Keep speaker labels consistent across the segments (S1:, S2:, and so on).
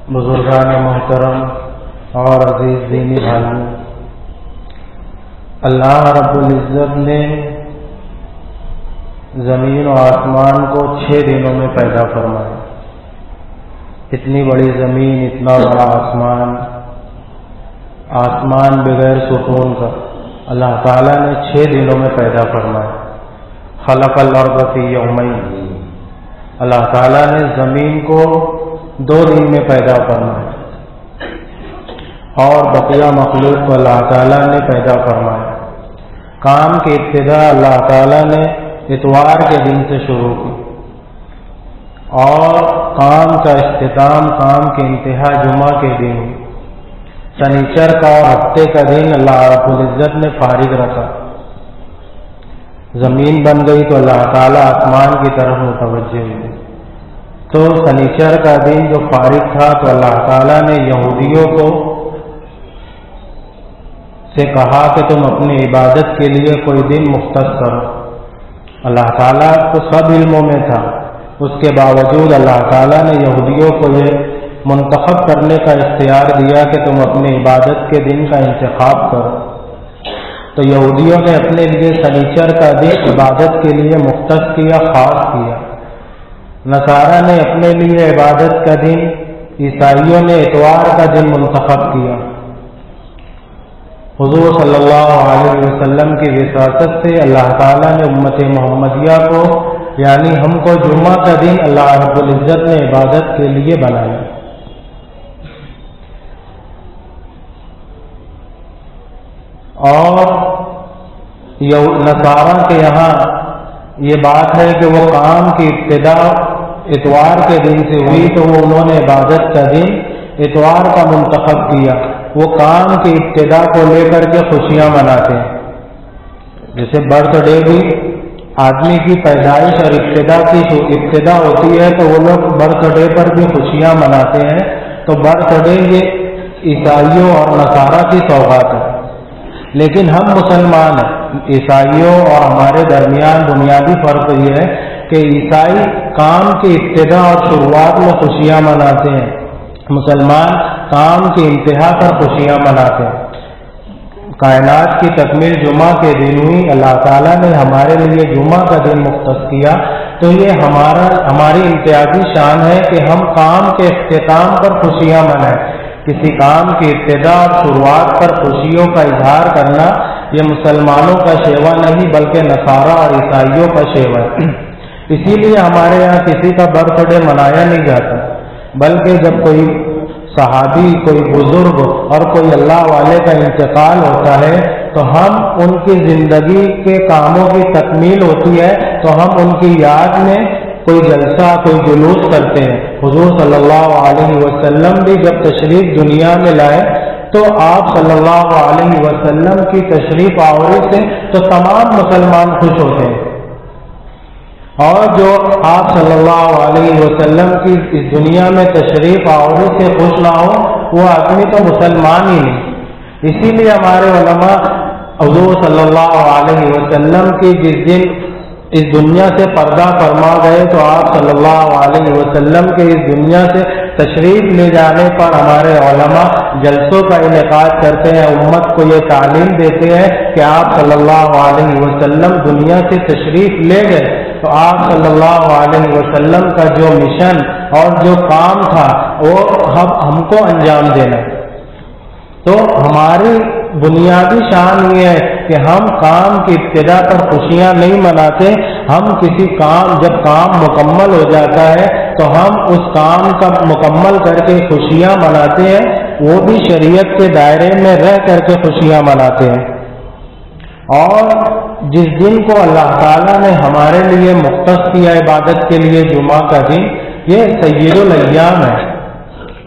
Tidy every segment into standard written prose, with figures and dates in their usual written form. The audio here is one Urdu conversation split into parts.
S1: بزرگان محترم اور عزیز دینی بھائیوں، اللہ رب العزت نے زمین و آسمان کو 6 دنوں میں پیدا فرمایا۔ اتنی بڑی زمین، اتنا بڑا آسمان بغیر ستون کا اللہ تعالیٰ نے 6 دنوں میں پیدا فرمایا۔ خلق الارض فی یومین، اللہ تعالیٰ نے زمین کو 2 دن میں پیدا فرمایا، اور بقیہ مخلوق کو اللہ تعالیٰ نے پیدا فرمایا۔ کام کی ابتدا اللہ تعالیٰ نے اتوار کے دن سے شروع کی، اور کام کا اختتام، کام کی انتہا جمعہ کے دن ہوئی۔ شنیچر کا اور ہفتے کا دن اللہ رب العزت نے فارغ رکھا۔ زمین بن گئی تو اللہ تعالیٰ آسمان کی طرف متوجہ ہوئے، تو شنیچر کا دن جو فارغ تھا تو اللہ تعالیٰ نے یہودیوں کو سے کہا کہ تم اپنی عبادت کے لیے کوئی دن مختص کرو۔ اللہ تعالیٰ کو سب علموں میں تھا، اس کے باوجود اللہ تعالیٰ نے یہودیوں کو یہ منتخب کرنے کا اختیار دیا کہ تم اپنی عبادت کے دن کا انتخاب کرو۔ تو یہودیوں نے اپنے لیے شنیچر کا دن عبادت کے لیے مختص کیا، خاص کیا۔ نصارہ نے اپنے لیے عبادت کا دن، عیسائیوں نے اتوار کا دن منتخب کیا۔ حضور صلی اللہ علیہ وسلم کی وراثت سے اللہ تعالیٰ نے امت محمدیہ کو، یعنی ہم کو، جمعہ کا دن اللہ رب العزت نے عبادت کے لیے بنایا۔ اور نصارہ کے یہاں یہ بات ہے کہ وہ کام کی ابتدا اتوار کے دن سے ہوئی، تو وہ انہوں نے عبادت کا دن اتوار کا منتخب کیا۔ وہ کام کی ابتدا کو لے کر کے خوشیاں مناتے ہیں، جیسے برتھ ڈے بھی آدمی کی پیدائش اور ابتدا ہوتی ہے، تو وہ لوگ برتھ ڈے پر بھی خوشیاں مناتے ہیں۔ تو برتھ ڈے یہ عیسائیوں اور نصارہ کی سوغات ہے، لیکن ہم مسلمان ہیں۔ عیسائیوں اور ہمارے درمیان بنیادی فرق یہ ہے کہ عیسائی کام کی ابتدا اور شروعات میں خوشیاں مناتے ہیں، مسلمان کام کی انتہا پر خوشیاں مناتے ہیں۔ کائنات کی تکمیل جمعہ کے دن ہوئی، اللہ تعالیٰ نے ہمارے لیے جمعہ کا دن مختص کیا، تو یہ ہماری امتیازی شان ہے کہ ہم کام کے اختتام پر خوشیاں منائیں۔ کسی کام کی ابتدا اور شروعات پر خوشیوں کا اظہار کرنا یہ مسلمانوں کا شیوا نہیں، بلکہ نصارہ اور عیسائیوں کا شیوا ہے۔ اسی لیے ہمارے یہاں کسی کا برتھ ڈے منایا نہیں جاتا، بلکہ جب کوئی صحابی، کوئی بزرگ اور کوئی اللہ والے کا انتقال ہوتا ہے تو ہم ان کی زندگی کے کاموں کی تکمیل ہوتی ہے تو ہم ان کی یاد میں کوئی جلسہ، کوئی جلوس کرتے ہیں۔ حضور صلی اللہ علیہ وسلم بھی جب تشریف دنیا میں لائے تو آپ صلی اللہ علیہ وسلم کی تشریف آوری سے تو تمام مسلمان خوش ہوتے ہیں، اور جو آپ صلی اللہ علیہ وسلم کی اس دنیا میں تشریف آوری سے خوش نہ ہو وہ آدمی تو مسلمان ہی نہیں۔ اسی لیے ہمارے علماء حضور صلی اللہ علیہ وسلم کی جس دن اس دنیا سے پردہ فرما گئے تو آپ صلی اللہ علیہ وسلم کے اس دنیا سے تشریف لے جانے پر ہمارے علماء جلسوں کا انعقاد کرتے ہیں، امت کو یہ تعلیم دیتے ہیں کہ آپ صلی اللہ علیہ وسلم دنیا سے تشریف لے گئے تو آپ صلی اللہ علیہ وسلم کا جو مشن اور جو کام تھا وہ ہم کو انجام دینا۔ تو ہماری بنیادی شان یہ ہے کہ ہم کام کی ابتدا پر خوشیاں نہیں مناتے، ہم کسی کام، جب کام مکمل ہو جاتا ہے تو ہم اس کام کا مکمل کر کے خوشیاں مناتے ہیں، وہ بھی شریعت کے دائرے میں رہ کر کے خوشیاں مناتے ہیں۔ اور جس دن کو اللہ تعالیٰ نے ہمارے لیے مختص کیا عبادت کے لیے، جمعہ کا دن، یہ سید الایام ہے۔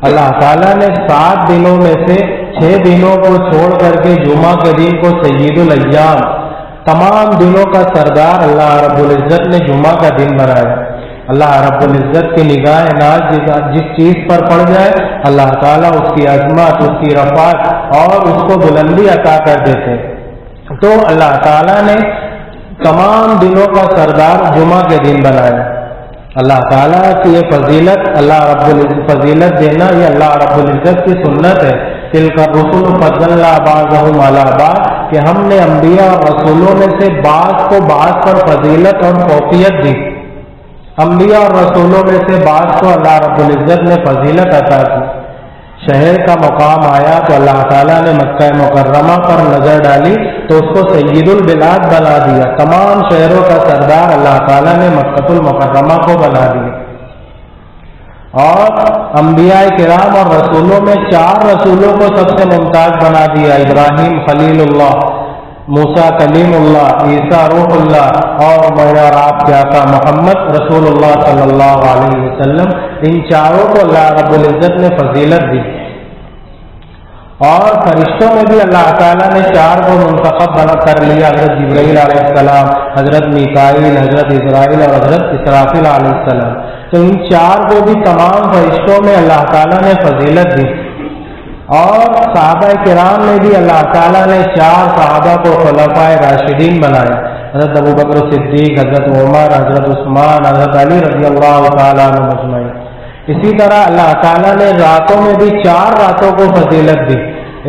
S1: اللہ تعالیٰ نے 7 دنوں میں سے 6 دنوں کو چھوڑ کر کے جمعہ کے دن کو سید الایام، تمام دنوں کا سردار اللہ رب العزت نے جمعہ کا دن بنایا۔ اللہ رب العزت کی نگاہ ناز جس چیز پر پڑ جائے اللہ تعالیٰ اس کی عظمت، اس کی رفعت اور اس کو بلندی عطا کر دیتے۔ تو اللہ تعالیٰ نے تمام دنوں کا سردار جمعہ کے دن بنایا۔ اللہ تعالیٰ کی یہ فضیلت، فضیلت دینا یہ اللہ رب العزت کی سنت ہے. تلک الرسل فضلنا بعضهم علی بعض، کہ ہم نے انبیاء اور رسولوں میں سے بعض کو بعض پر فضیلت اور فوقیت دی. انبیاء اور رسولوں میں سے بعض کو اللہ رب العزت نے فضیلت عطا کی. شہر کا مقام آیا تو اللہ تعالیٰ نے مکہ مکرمہ پر نظر ڈالی تو اس کو سید البلاد بنا دیا. تمام شہروں کا سردار اللہ تعالیٰ نے مکہ المکرمہ کو بنا دیا. اور انبیاء کرام اور رسولوں میں 4 رسولوں کو سب سے ممتاز بنا دیا. ابراہیم خلیل اللہ، موسیٰ کلیم اللہ، عیسیٰ روح اللہ اور میرا آپ کے آقا محمد رسول اللہ صلی اللہ علیہ وسلم. ان 4 کو اللہ رب العزت نے فضیلت دی. اور فرشتوں میں بھی اللہ تعالیٰ نے 4 کو منتخب بنا کر لیا. حضرت جبرائیل علیہ السلام، حضرت میکائیل، حضرت اسرائیل اور حضرت اسرافیل علیہ السلام. تو ان 4 کو بھی تمام فرشتوں میں اللہ تعالیٰ نے فضیلت دی. اور صحابہ کرام میں بھی اللہ تعالیٰ نے 4 صحابہ کو خلفائے راشدین بنایا. حضرت ابوبکر صدیق، حضرت عمر، حضرت عثمان، حضرت علی رضی اللہ تعالیٰ عنہ مجمعین. اسی طرح اللہ تعالیٰ نے راتوں میں بھی 4 راتوں کو فضیلت دی.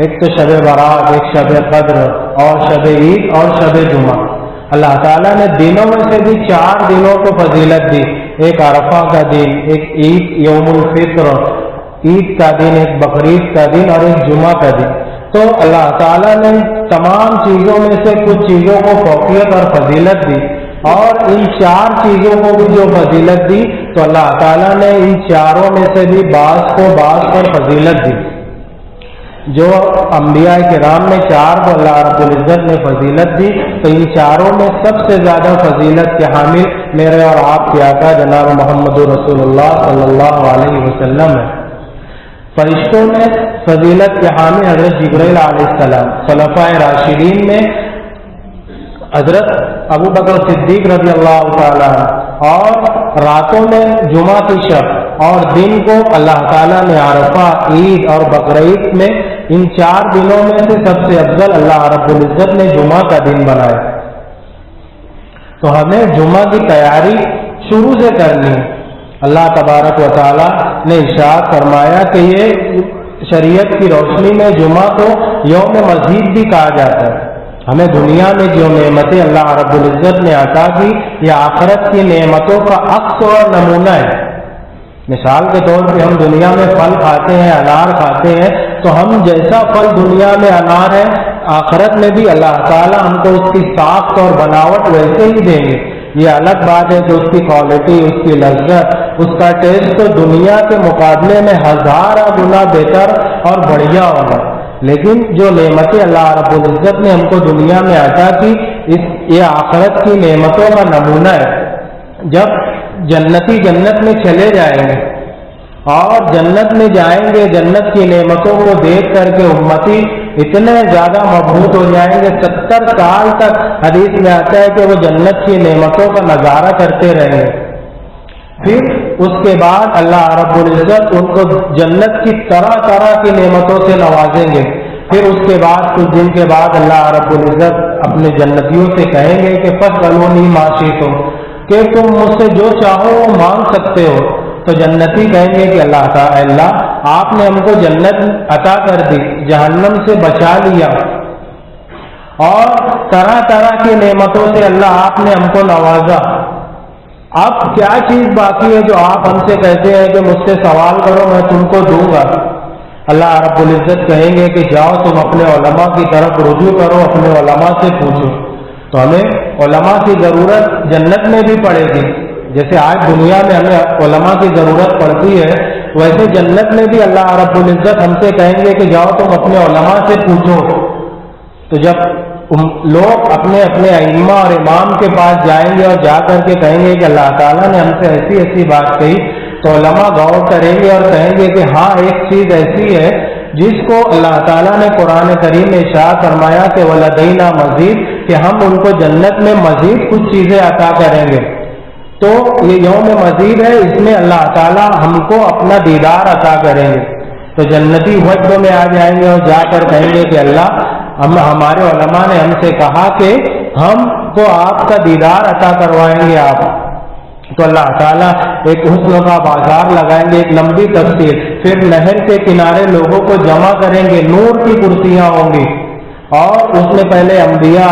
S1: ایک تو شب برات، ایک شب قدر اور شب عید اور شب جمعہ. اللہ تعالیٰ نے دنوں میں سے بھی 4 دنوں کو فضیلت دی. ایک عرفہ کا دن، ایک عید یوم الفطر عید کا دن، ایک بقرعید کا دن اور ایک جمعہ کا دن. تو اللہ تعالیٰ نے تمام چیزوں میں سے کچھ چیزوں کو فوقیت اور فضیلت دی. اور ان 4 چیزوں کو بھی جو فضیلت دی تو اللہ تعالیٰ نے ان 4 میں سے بھی بعض کو بعض پر فضیلت دی. جو انبیاء کرام میں 4 کو اللہ رب العزت نے فضیلت دی تو ان 4 میں سب سے زیادہ فضیلت کے حامل میرے اور آپ کے آقا جناب محمد رسول اللہ صلی اللہ علیہ وسلم ہے. فرشتوں میں فضیلت کے حامل حضرت جبرائیل علیہ السلام. خلفائے راشدین میں حضرت ابوبکر صدیق رضی اللہ تعالیٰ. اور راتوں میں جمعہ کی شب اور دن کو اللہ تعالیٰ نے عرفہ، عید اور بقرعید میں ان 4 دنوں میں سے سب سے افضل اللہ رب العزت نے جمعہ کا دن بنایا. تو ہمیں جمعہ کی تیاری شروع سے کرنی ہے. اللہ تبارک و تعالیٰ نے ارشاد فرمایا کہ یہ شریعت کی روشنی میں جمعہ کو یوم مزید بھی کہا جاتا ہے. ہمیں دنیا میں جو نعمتیں اللہ رب العزت نے عطا کی یہ آخرت کی نعمتوں کا عکس اور نمونہ ہے. مثال کے طور پہ ہم دنیا میں پھل کھاتے ہیں، انار کھاتے ہیں، تو ہم جیسا پھل دنیا میں انار ہے آخرت میں بھی اللہ تعالیٰ ہم کو اس کی ساخت اور بناوٹ ویسے ہی دیں گے. یہ الگ بات ہے کہ اس کی کوالٹی، اس کی لذت، اس کا ٹیسٹ تو دنیا کے مقابلے میں 1000 گنا بہتر اور بڑھیا ہوگا. لیکن جو نعمتیں اللہ رب العزت نے ہم کو دنیا میں عطا کی یہ آخرت کی نعمتوں کا نمونہ ہے. جب جنتی جنت میں چلے جائیں گے اور جنت میں جائیں گے، جنت کی نعمتوں کو دیکھ کر کے امتی اتنے زیادہ مبہوت ہو جائیں گے، 70 سال تک حدیث میں آتا ہے کہ وہ جنت کی نعمتوں کا نظارہ کرتے رہیں گے. پھر اس کے بعد اللہ رب العزت ان کو جنت کی طرح طرح کی نعمتوں سے نوازیں گے. پھر اس کے بعد کچھ دن کے بعد اللہ رب العزت اپنے جنتیوں سے کہیں گے کہ فَاسْأَلُونِي مَا شِئْتُمْ، کہ تم مجھ سے جو چاہو وہ مانگ سکتے ہو. تو جنتی کہیں گے کہ اللہ تعالی، اللہ آپ نے ہم کو جنت عطا کر دی، جہنم سے بچا لیا اور طرح طرح کی نعمتوں سے اللہ آپ نے ہم کو نوازا. اب کیا چیز باقی ہے جو آپ ہم سے کہتے ہیں کہ مجھ سے سوال کرو میں تم کو دوں گا؟ اللہ رب العزت کہیں گے کہ جاؤ تم اپنے علماء کی طرف رجوع کرو، اپنے علماء سے پوچھو. تو ہمیں علماء کی ضرورت جنت میں بھی پڑے گی. جیسے آج دنیا میں ہمیں علماء کی ضرورت پڑتی ہے ویسے جنت میں بھی اللہ رب العزت ہم سے کہیں گے کہ جاؤ تم اپنے علماء سے پوچھو. تو جب لوگ اپنے اپنے ائمہ اور امام کے پاس جائیں گے اور جا کر کے کہیں گے کہ اللہ تعالیٰ نے ہم سے ایسی ایسی بات کہی، تو علماء غور کریں گے اور کہیں گے کہ ہاں ایک چیز ایسی ہے جس کو اللہ تعالیٰ نے قرآن کریم میں ارشاد فرمایا کہ وَلَدَيْنَا مزید، کہ ہم ان کو جنت میں مزید کچھ چیزیں عطا کریں گے. تو یہ یوم مزید ہے، اس میں اللہ تعالیٰ ہم کو اپنا دیدار عطا کریں گے. تو جنتی وجد میں آ جائیں گے اور جا کر کہیں گے کہ اللہ ہمارے علماء نے ہم سے کہا کہ ہم کو آپ کا دیدار عطا کروائیں گے آپ. تو اللہ تعالیٰ ایک حسن کا بازار لگائیں گے، ایک لمبی تفسیر، پھر نہر کے کنارے لوگوں کو جمع کریں گے، نور کی کرسیاں ہوں گی، اور اس میں پہلے انبیاء،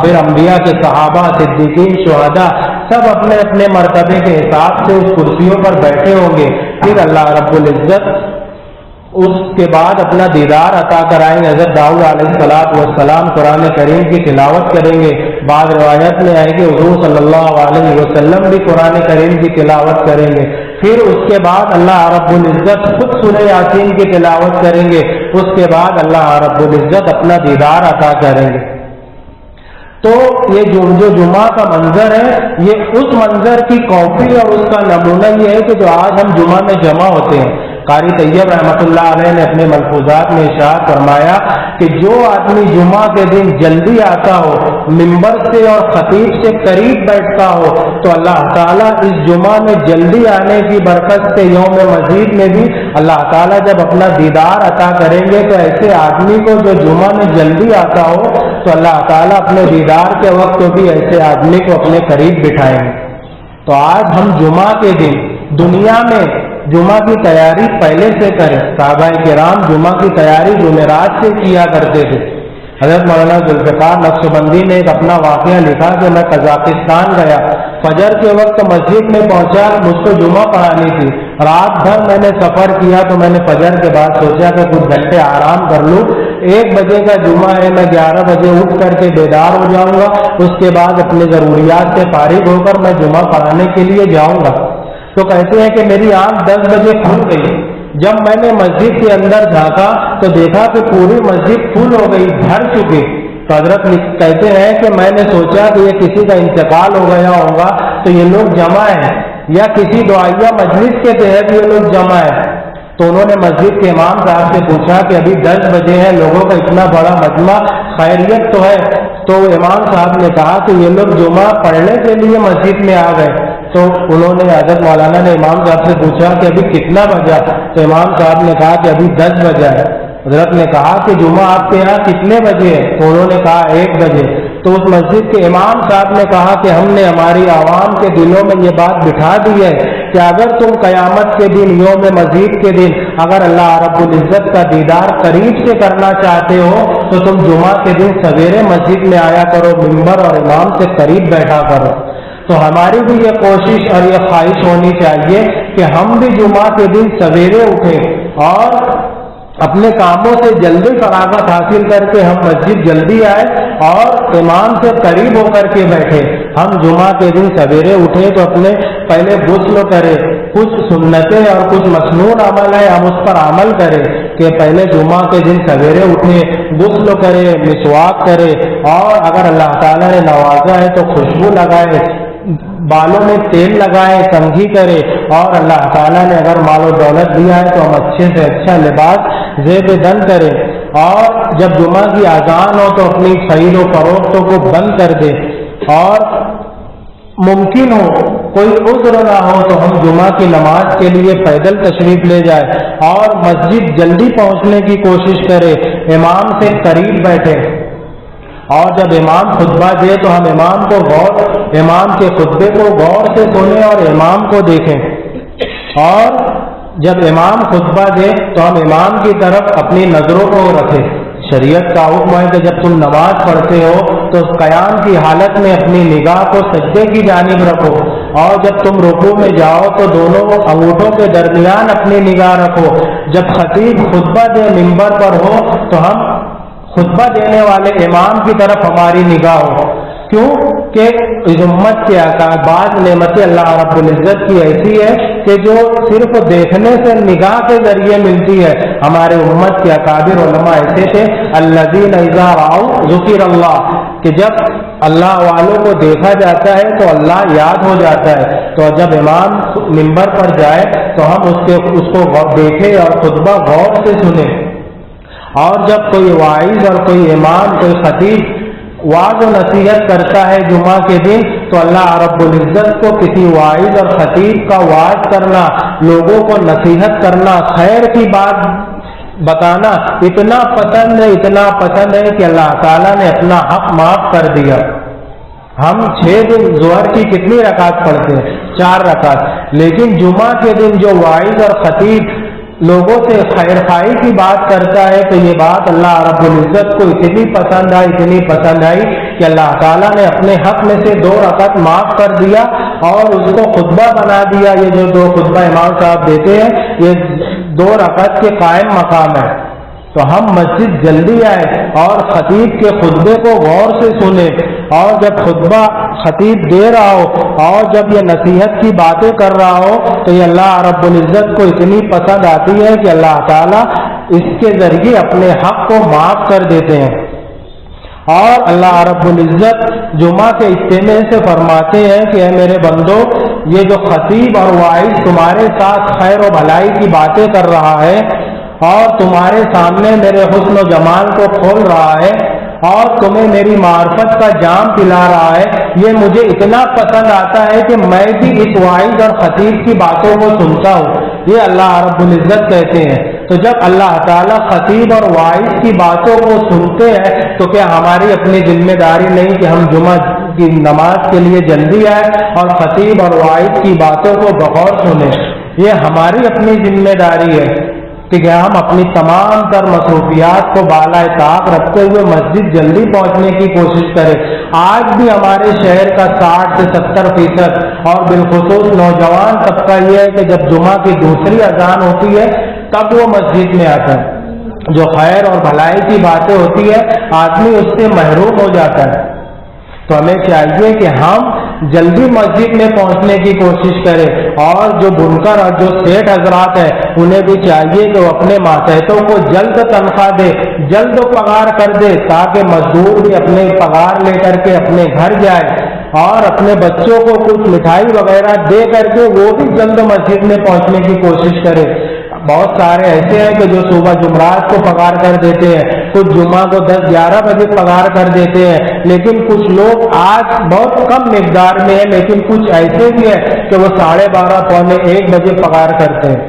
S1: پھر انبیاء کے صحابہ، صدیقین، شہداء، سب اپنے اپنے مرتبے کے حساب سے اس کرسیوں پر بیٹھے ہوں گے۔ پھر اللہ رب العزت اس کے بعد اپنا دیدار عطا کرائیں گے۔ حضرت داؤد علیہ السلام قرآن کریم کی تلاوت کریں گے، بعض روایت میں آئے کہ حضور صلی اللہ علیہ وسلم بھی قرآن کریم کی تلاوت کریں گے۔ پھر اس کے بعد اللہ رب العزت خود سورہ یاسین کی تلاوت کریں گے، اس کے بعد اللہ رب العزت اپنا دیدار عطا کریں گے۔ تو یہ جو جمعہ کا منظر ہے، یہ اس منظر کی کاپی اور اس کا نمونہ یہ ہے کہ جو آج ہم جمعہ میں جمع ہوتے ہیں۔ قاری طیب رحمۃ اللہ علیہ نے اپنے ملفوظات میں ارشاد فرمایا کہ جو آدمی جمعہ کے دن جلدی آتا ہو، ممبر سے اور خطیب سے قریب بیٹھتا ہو، تو اللہ تعالیٰ اس جمعہ میں جلدی آنے کی برکت سے یوم مزید میں بھی اللہ تعالیٰ جب اپنا دیدار عطا کریں گے تو ایسے آدمی کو جو جمعہ میں جلدی آتا ہو تو اللہ تعالیٰ اپنے دیدار کے وقت بھی ایسے آدمی کو اپنے قریب بٹھائیں گے۔ تو آج ہم جمعہ کے دن دنیا میں جمعہ کی تیاری پہلے سے کریں۔ صحابہ کرام جمعہ کی تیاری جمعرات سے کیا کرتے تھے۔ حضرت مولانا ذوالفقار نقشبندی نے ایک اپنا واقعہ لکھا کہ میں قزاقستان گیا، فجر کے وقت مسجد میں پہنچا، مجھ کو جمعہ پڑھانی تھی، رات بھر میں نے سفر کیا، تو میں نے فجر کے بعد سوچا کہ کچھ گھنٹے آرام کر لوں، 1 بجے کا جمعہ ہے، میں 11 بجے اٹھ کر کے بیدار ہو جاؤں گا، اس کے بعد اپنے ضروریات سے فارغ ہو کر میں جمعہ پڑھانے کے لیے جاؤں گا۔ تو کہتے ہیں کہ میری آنکھ 10 بجے کھل گئی، جب میں نے مسجد کے اندر جھانکا تو دیکھا کہ پوری مسجد فل ہو گئی، بھر چکی۔ تو حضرت کہتے ہیں کہ میں نے سوچا کہ یہ کسی کا انتقال ہو گیا ہوگا تو یہ لوگ جمع ہیں، یا کسی دعائیہ مجلس کے تحت یہ لوگ جمع ہیں۔ تو انہوں نے مسجد کے امام صاحب سے پوچھا کہ ابھی 10 بجے ہیں، لوگوں کا اتنا بڑا مجمع، خیریت تو ہے؟ تو امام صاحب نے کہا کہ یہ لوگ جمعہ پڑھنے کے لیے مسجد میں آ گئے۔ تو انہوں نے حضرت مولانا نے امام صاحب سے پوچھا کہ ابھی کتنا بجا؟ تو امام صاحب نے کہا کہ ابھی 10 بجا ہے۔ حضرت نے کہا کہ جمعہ آپ کے یہاں کتنے بجے ہے؟ تو انہوں نے کہا 1 بجے۔ تو اس مسجد کے امام صاحب نے کہا کہ ہم نے ہماری عوام کے دلوں میں یہ بات بٹھا دی ہے کہ اگر تم قیامت کے دن، یوم مزید کے دن، اگر اللہ رب العزت کا دیدار قریب سے کرنا چاہتے ہو تو تم جمعہ کے دن سویرے مسجد میں آیا کرو، ممبر اور امام سے قریب بیٹھا کرو۔ تو ہماری بھی یہ کوشش اور یہ خواہش ہونی چاہیے کہ ہم بھی جمعہ کے دن سویرے اٹھیں اور اپنے کاموں سے جلدی فراغت حاصل کر کے ہم مسجد جلدی آئے اور امام سے قریب ہو کر کے بیٹھے۔ ہم جمعہ کے دن سویرے اٹھیں تو اپنے پہلے غسل کریں، کچھ سنتیں اور کچھ مسنون عمل ہے ہم اس پر عمل کریں کہ پہلے جمعہ کے دن سویرے اٹھیں، غسل کریں، مسواک کریں، اور اگر اللہ تعالیٰ نے نوازا ہے تو خوشبو لگائے، بالوں میں تیل لگائے، کنگھی کرے، اور اللہ تعالیٰ نے اگر مال و دولت دیا ہے تو ہم اچھے سے اچھا لباس زیب دن کریں، اور جب جمعہ کی اذان ہو تو اپنی خرید و فروختوں کو بند کر دیں، اور ممکن ہو کوئی عذر نہ ہو تو ہم جمعہ کی نماز کے لیے پیدل تشریف لے جائیں اور مسجد جلدی پہنچنے کی کوشش کریں، امام سے قریب بیٹھے، اور جب امام خطبہ دے تو ہم امام کے خطبے کو غور سے سنیں اور امام کو دیکھیں، اور جب امام خطبہ دے تو ہم امام کی طرف اپنی نظروں کو رکھیں۔ شریعت کا حکم ہے کہ جب تم نماز پڑھتے ہو تو قیام کی حالت میں اپنی نگاہ کو سجدے کی جانب رکھو، اور جب تم رکوع میں جاؤ تو دونوں انگوٹھوں کے درمیان اپنی نگاہ رکھو۔ جب خطیب خطبہ دے ممبر پر ہو تو ہم خطبہ دینے والے امام کی طرف ہماری نگاہ ہو، کیوں کہ اس امت کے بعض نعمتیں اللہ رب العزت کی ایسی ہے کہ جو صرف دیکھنے سے نگاہ کے ذریعے ملتی ہے۔ ہمارے امت کے اکابر علماء ایسے تھے الذین اذا رأوا ذکر اللہ، کہ جب اللہ والوں کو دیکھا جاتا ہے تو اللہ یاد ہو جاتا ہے، تو جب امام منبر پر جائے تو ہم اس کو دیکھیں اور خطبہ غور سے سنیں، اور جب کوئی واعظ اور کوئی امام کوئی خطیب واعظ و نصیحت کرتا ہے جمعہ کے دن تو اللہ رب العزت کو کسی واعظ اور خطیب کا واعظ کرنا، لوگوں کو نصیحت کرنا، خیر کی بات بتانا اتنا پسند ہے کہ اللہ تعالیٰ نے اپنا حق معاف کر دیا۔ ہم 6 دن ظہر کی کتنی رکعت پڑھتے ہیں؟ 4 رکعت. لیکن جمعہ کے دن جو واعظ اور خطیب لوگوں سے خیر خواہی کی بات کرتا ہے تو یہ بات اللہ رب العزت کو اتنی پسند آئی کہ اللہ تعالیٰ نے اپنے حق میں سے 2 رکعت معاف کر دیا اور اس کو خطبہ بنا دیا. یہ جو 2 خطبہ امام صاحب دیتے ہیں یہ 2 رکعت کے قائم مقام ہے. تو ہم مسجد جلدی آئے اور خطیب کے خطبے کو غور سے سنیں، اور جب خطبہ خطیب دے رہا ہو اور جب یہ نصیحت کی باتیں کر رہا ہو تو یہ اللہ رب العزت کو اتنی پسند آتی ہے کہ اللہ تعالیٰ اس کے ذریعے اپنے حق کو معاف کر دیتے ہیں. اور اللہ رب العزت جمعہ کے اجتماع سے فرماتے ہیں کہ اے میرے بندو، یہ جو خطیب اور واعظ تمہارے ساتھ خیر و بھلائی کی باتیں کر رہا ہے اور تمہارے سامنے میرے حسن و جمال کو کھول رہا ہے اور تمہیں میری معرفت کا جام پلا رہا ہے، یہ مجھے اتنا پسند آتا ہے کہ میں بھی اس واعظ اور خطیب کی باتوں کو سنتا ہوں. یہ اللہ رب العزت کہتے ہیں. تو جب اللہ تعالیٰ خطیب اور واعظ کی باتوں کو سنتے ہیں تو کیا ہماری اپنی ذمہ داری نہیں کہ ہم جمعہ کی نماز کے لیے جلدی آئے اور خطیب اور واعظ کی باتوں کو بغور سنیں؟ یہ ہماری اپنی ذمہ داری ہے کہ ہم اپنی تمام تر مصروفیات کو بالائے طاق رکھتے ہوئے مسجد جلدی پہنچنے کی کوشش کریں. آج بھی ہمارے شہر کا 60 سے 70% اور بالخصوص نوجوان طبقہ یہ ہے کہ جب جمعہ کی دوسری اذان ہوتی ہے تب وہ مسجد میں آتا ہے. جو خیر اور بھلائی کی باتیں ہوتی ہے آدمی اس سے محروم ہو جاتا ہے. تو ہمیں چاہیے کہ ہم جلدی مسجد میں پہنچنے کی کوشش کریں. اور جو بنکر اور جو سیٹ حضرات ہیں انہیں بھی چاہیے کہ وہ اپنے ماتحتوں کو جلد تنخواہ دے، جلد پگار کر دے، تاکہ مزدور بھی اپنے پگار لے کر کے اپنے گھر جائے اور اپنے بچوں کو کچھ مٹھائی وغیرہ دے کر کے وہ بھی جلد مسجد میں پہنچنے کی کوشش کرے. بہت سارے ایسے ہیں کہ جو صبح جمعرات کو پگار کر دیتے ہیں، کچھ جمعہ کو 10-11 بجے پگار کر دیتے ہیں، لیکن کچھ لوگ آج بہت کم مقدار میں ہیں لیکن کچھ ایسے بھی ہیں کہ وہ 12:30 پونے 1 بجے پگار کرتے ہیں.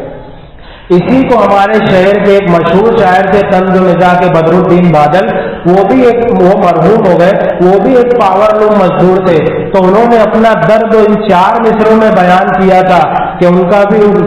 S1: اسی کو ہمارے شہر کے ایک مشہور شاعر تھے طنز مزاح کے بدر الدین بادل، وہ مرحوم ہو گئے، وہ بھی ایک پاور لوم مزدور تھے. تو انہوں نے اپنا درد ان 4 مصروں میں بیان کیا تھا کہ ان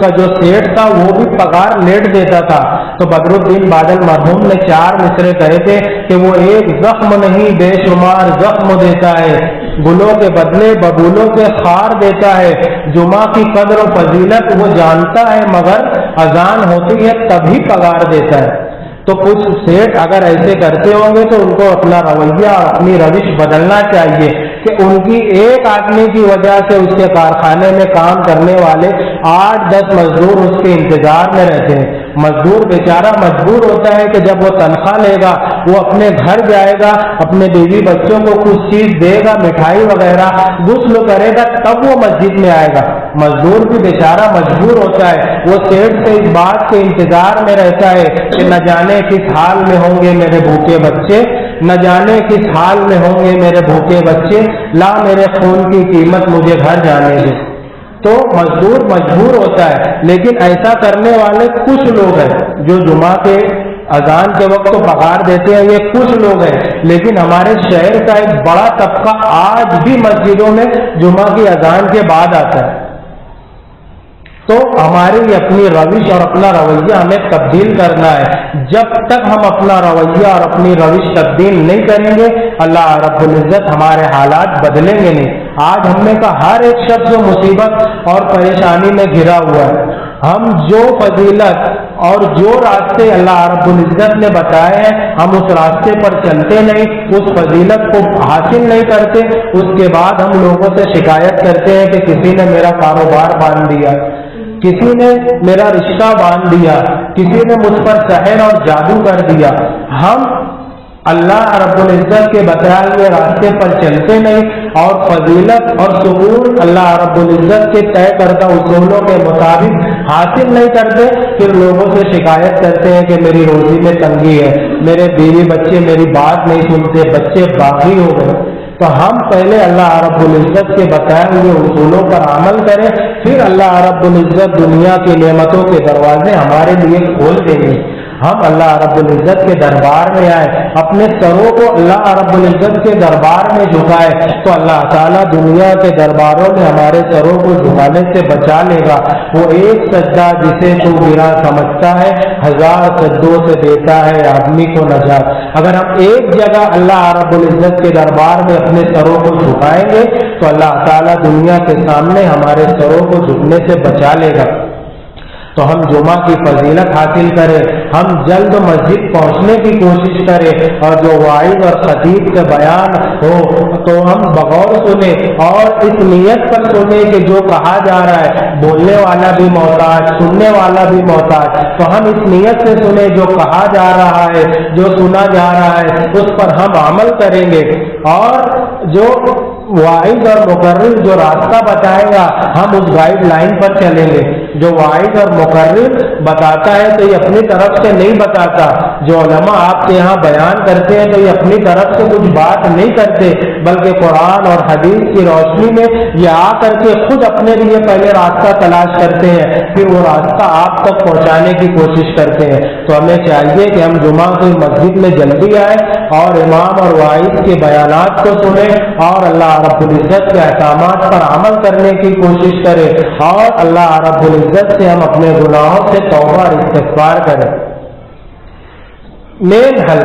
S1: کا جو سیٹ تھا وہ بھی پگار لیٹ دیتا تھا. تو بدر الدین بادل مرحوم نے 4 مصرے کہے تھے کہ وہ ایک زخم نہیں بے شمار زخم دیتا ہے، گلوں کے بدلے ببولوں کے خار دیتا ہے، جمعہ کی قدر و فضیلت وہ جانتا ہے مگر اذان ہوتی ہے تبھی پگار دیتا ہے. تو کچھ سیٹ اگر ایسے کرتے ہوں گے تو ان کو اپنا رویہ اور اپنی روش بدلنا چاہیے کہ ان کی ایک آدمی کی وجہ سے اس کے کارخانے میں کام کرنے والے 8-10 مزدور اس کے انتظار میں رہتے ہیں. مزدور بیچارہ مجبور ہوتا ہے کہ جب وہ تنخواہ لے گا وہ اپنے گھر جائے گا، اپنے بیوی بچوں کو کچھ چیز دے گا، مٹھائی وغیرہ، غسل کرے گا، تب وہ مسجد میں آئے گا. مزدور بھی بیچارہ مجبور ہوتا ہے، وہ سیٹ سے اس بات کے انتظار میں رہتا ہے کہ نہ جانے کس حال میں ہوں گے میرے بھوکے بچے، نہ جانے کس حال میں ہوں گے میرے بھوکے بچے، لا میرے خون کی قیمت مجھے گھر جانے دے. تو مزدور مجبور ہوتا ہے. لیکن ایسا کرنے والے کچھ لوگ ہیں جو جمعہ کے اذان کے وقت تو پگار دیتے ہیں، یہ کچھ لوگ ہیں. لیکن ہمارے شہر کا ایک بڑا طبقہ آج بھی مسجدوں میں جمعہ کی اذان کے بعد آتا ہے. تو ہماری اپنی روش اور اپنا رویہ ہمیں تبدیل کرنا ہے. جب تک ہم اپنا رویہ اور اپنی روش تبدیل نہیں کریں گے اللہ رب العزت ہمارے حالات بدلیں گے نہیں. آج ہم نے کہا ہر ایک شخص جو مصیبت اور پریشانی میں گھرا ہوا ہے، ہم جو فضیلت اور جو راستے اللہ رب العزت نے بتائے ہیں ہم اس راستے پر چلتے نہیں، اس فضیلت کو حاصل نہیں کرتے. اس کے بعد ہم لوگوں سے شکایت کرتے ہیں کہ کسی نے میرا کاروبار باندھ دیا، کسی نے میرا رشتہ باندھ دیا، کسی نے مجھ پر سحر اور جادو کر دیا. ہم اللہ رب العزت کے بتائے ہوئے راستے پر چلتے نہیں اور فضیلت اور سکون اللہ رب العزت کے طے کردہ اصولوں کے مطابق حاصل نہیں کرتے. پھر لوگوں سے شکایت کرتے ہیں کہ میری روزی میں تنگی ہے، میرے بیوی بچے میری بات نہیں سنتے، بچے باغی ہو گئے. تو ہم پہلے اللہ رب العزت کے بتائے ہوئے اصولوں پر عمل کریں، پھر اللہ رب العزت دنیا کی نعمتوں کے دروازے ہمارے لیے کھول دیں گے. ہم اللہ رب العزت کے دربار میں آئے، اپنے سروں کو اللہ رب العزت کے دربار میں جھکائے، تو اللہ تعالیٰ دنیا کے درباروں میں ہمارے سروں کو جھکانے سے بچا لے گا۔ وہ ایک سجدہ جسے تو گرا سمجھتا ہے، 1000 سجدوں سے دیتا ہے آدمی کو نجات۔ اگر ہم ایک جگہ اللہ رب العزت کے دربار میں اپنے سروں کو جھکائیں گے تو اللہ تعالیٰ دنیا کے سامنے ہمارے سروں کو جھکنے سے بچا لے گا۔ تو ہم جمعہ کی فضیلت حاصل کریں، ہم جلد مسجد پہنچنے کی کوشش کریں، اور جو واعظ اور خطیب کے بیان ہو تو ہم بغور سنیں، اور اس نیت پر سنیں کہ جو کہا جا رہا ہے بولنے والا بھی محتاج، سننے والا بھی محتاج، تو ہم اس نیت سے سنیں جو کہا جا رہا ہے، جو سنا جا رہا ہے اس پر ہم عمل کریں گے، اور جو واعظ اور مقرر جو راستہ بتائے گا ہم اس گائیڈ لائن پر چلیں گے۔ جو واعظ اور مقرر بتاتا ہے تو یہ اپنی طرف سے نہیں بتاتا، جو علماء آپ کے یہاں بیان کرتے ہیں تو یہ اپنی طرف سے کچھ بات نہیں کرتے، بلکہ قرآن اور حدیث کی روشنی میں یہ آ کر کے خود اپنے لیے پہلے راستہ تلاش کرتے ہیں، پھر وہ راستہ آپ تک پہنچانے کی کوشش کرتے ہیں۔ تو ہمیں چاہیے کہ ہم جمعہ کی مسجد میں جلدی آئیں اور امام اور واعظ کے بیانات کو سنیں، اور اللہ رب العزت کے احکامات پر عمل کرنے کی کوشش کریں، اور اللہ رب العزت سے ہم اپنے گناہوں سے توبہ اور استغفار کریں۔ مین حل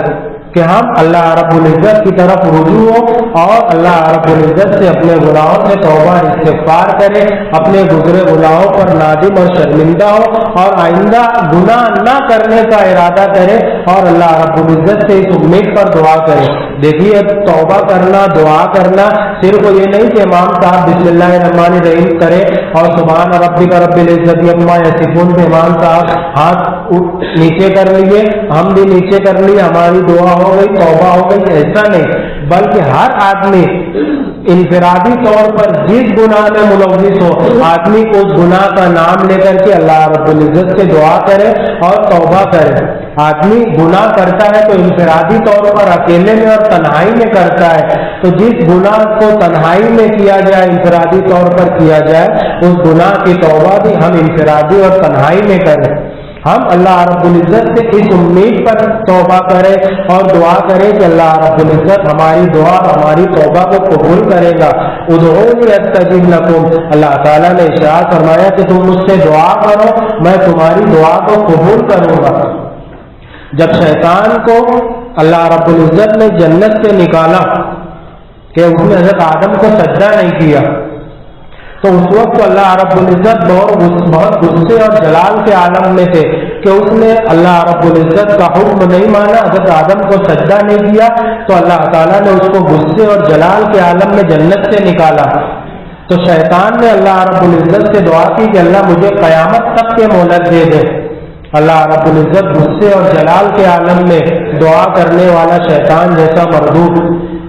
S1: کہ ہم اللہ رب العزت کی طرف رجوع ہوں اور اللہ رب العزت سے اپنے گناہوں سے توبہ اور استغفار کریں، اپنے گزرے گناہوں پر نادم اور شرمندہ ہو، اور آئندہ گناہ نہ کرنے کا ارادہ کریں، اور اللہ رب العزت سے اس امید پر دعا کریں۔ دیکھیے توبہ کرنا، دعا کرنا صرف یہ نہیں کہ امام صاحب بسم اللہ الرحمن الرحیم کرے اور سبحان ربک رب العزت عما یصفون پہ امام صاحب ہاتھ نیچے کر لیے، ہم بھی نیچے کر لیے، ہماری دعا ہو گئی، توبہ ہو گئی، ایسا نہیں، بلکہ ہر آدمی انفرادی طور پر جس گناہ میں ملوث ہو آدمی کو اس گناہ کا نام لے کر کے اللہ رب العزت سے دعا کرے اور توبہ کرے۔ آدمی گناہ کرتا ہے تو انفرادی طور پر اکیلے میں اور تنہائی میں کرتا ہے، تو جس گناہ کو تنہائی میں کیا جائے، انفرادی طور پر کیا جائے، اس گناہ کی توبہ بھی ہم انفرادی اور تنہائی میں کریں۔ ہم اللہ رب العزت سے اس امید پر توبہ کریں اور دعا کریں کہ اللہ رب العزت ہماری دعا، ہماری توبہ کو قبول کرے گا۔ ادعونی استجب لکم، اللہ تعالیٰ نے ارشاد فرمایا کہ تم مجھ سے دعا کرو، میں تمہاری دعا کو قبول کروں گا۔ جب شیطان کو اللہ رب العزت نے جنت سے نکالا کہ اس نے حضرت آدم کو سجدہ نہیں کیا، تو اس وقت اللہ رب العزت بہت غصے اور جلال کے عالم میں تھے کہ اس نے اللہ رب العزت کا حکم نہیں مانا، حضرت آدم کو سجدہ نہیں کیا، تو اللہ تعالیٰ نے اس کو غصے اور جلال کے عالم میں جنت سے نکالا۔ تو شیطان نے اللہ رب العزت سے دعا کی کہ اللہ مجھے قیامت تک کے مہلت دے دے۔ اللہ رب العزت غصے اور جلال کے عالم میں دعا کرنے والا شیطان جیسا مردود،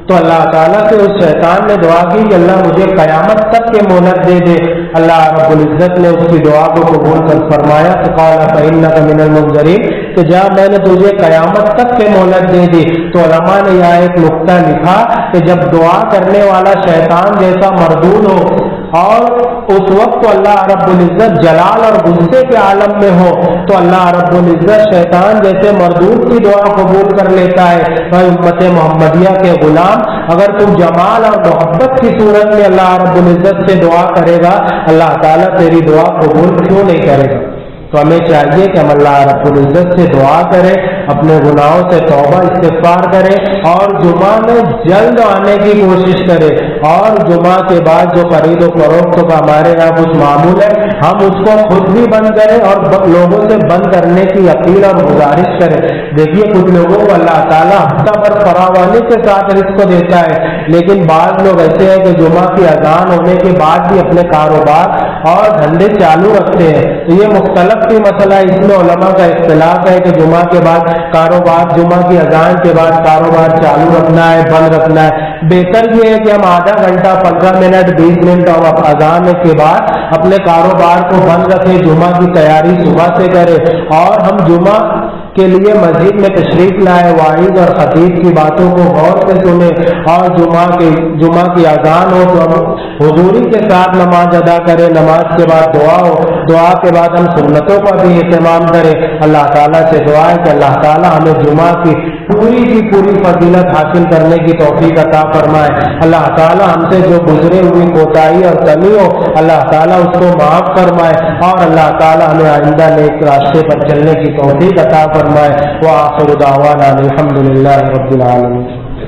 S1: تو اللہ تعالیٰ سے اس شیطان نے دعا کی کہ اللہ مجھے قیامت تک کے مہلت دے دے۔ اللہ رب العزت نے اس کی دعا کو قبول کر فرمایا کہ قال فإنک من المنظرین، کہ جب میں نے تجھے قیامت تک کے مہلت دے دی۔ تو علماء نے یہاں ایک نقطہ لکھا کہ جب دعا کرنے والا شیطان جیسا مردود ہو اور اس وقت اللہ رب العزت جلال اور غصے کے عالم میں ہو، تو اللہ رب العزت شیطان جیسے مردود کی دعا قبول کر لیتا ہے۔ اے امت محمدیہ کے غلام، اگر تم جمال اور محبت کی صورت میں اللہ رب العزت سے دعا کرے گا، اللہ تعالیٰ تیری دعا قبول کیوں نہیں کرے گا؟ تو ہمیں چاہیے کہ ہم اللہ رب العزت سے دعا کریں، اپنے گناہوں سے توبہ استغفار کریں، اور جمعہ میں جلد آنے کی کوشش کریں، اور جمعہ کے بعد جو خرید و فروخت کا ہمارے یہاں کچھ معمول ہے ہم اس کو خود بھی بند کریں اور لوگوں سے بند کرنے کی اپیل اور گزارش کریں۔ دیکھیے کچھ لوگوں کو اللہ تعالیٰ ہفتہ بھر فراوانی کے ساتھ رزق دیتا ہے، لیکن بعض لوگ ایسے ہیں کہ جمعہ کی اذان ہونے کے بعد بھی اپنے کاروبار اور دھندے چالو رکھتے ہیں۔ تو یہ مختلف بھی مسئلہ ہے، اس میں علماء کا اختلاف ہے کہ جمعہ کے بعد کاروبار، جمعہ کی اذان کے بعد کاروبار چالو رکھنا ہے، بند رکھنا ہے۔ بہتر یہ ہے کہ ہم آدھا گھنٹہ، 15 منٹ، 20 منٹ اور اذان کے بعد اپنے کاروبار کو بند رکھیں، جمعہ کی تیاری صبح سے کریں، اور ہم جمعہ کے لیے مسجد میں تشریف لائے، واعظ اور خطیب کی باتوں کو غور سے سنے، اور جمعہ کی اذان ہو تو ہم حضوری کے ساتھ نماز ادا کریں، نماز کے بعد دعا ہو، دعا کے بعد ہم سنتوں کا بھی اہتمام کریں۔ اللہ تعالیٰ سے دعا ہے کہ اللہ تعالیٰ ہمیں جمعہ کی پوری فضیلت حاصل کرنے کی توفیق عطا فرمائے۔ اللہ تعالیٰ ہم سے جو گزرے ہوئی کوتاہی اور کمی ہو اللہ تعالیٰ اس کو معاف فرمائے، اور اللہ تعالیٰ ہمیں آئندہ نیک راستے پر چلنے کی توفیق عطا فرمائے۔ وآخر دعوانا الحمد للہ رب العالمین۔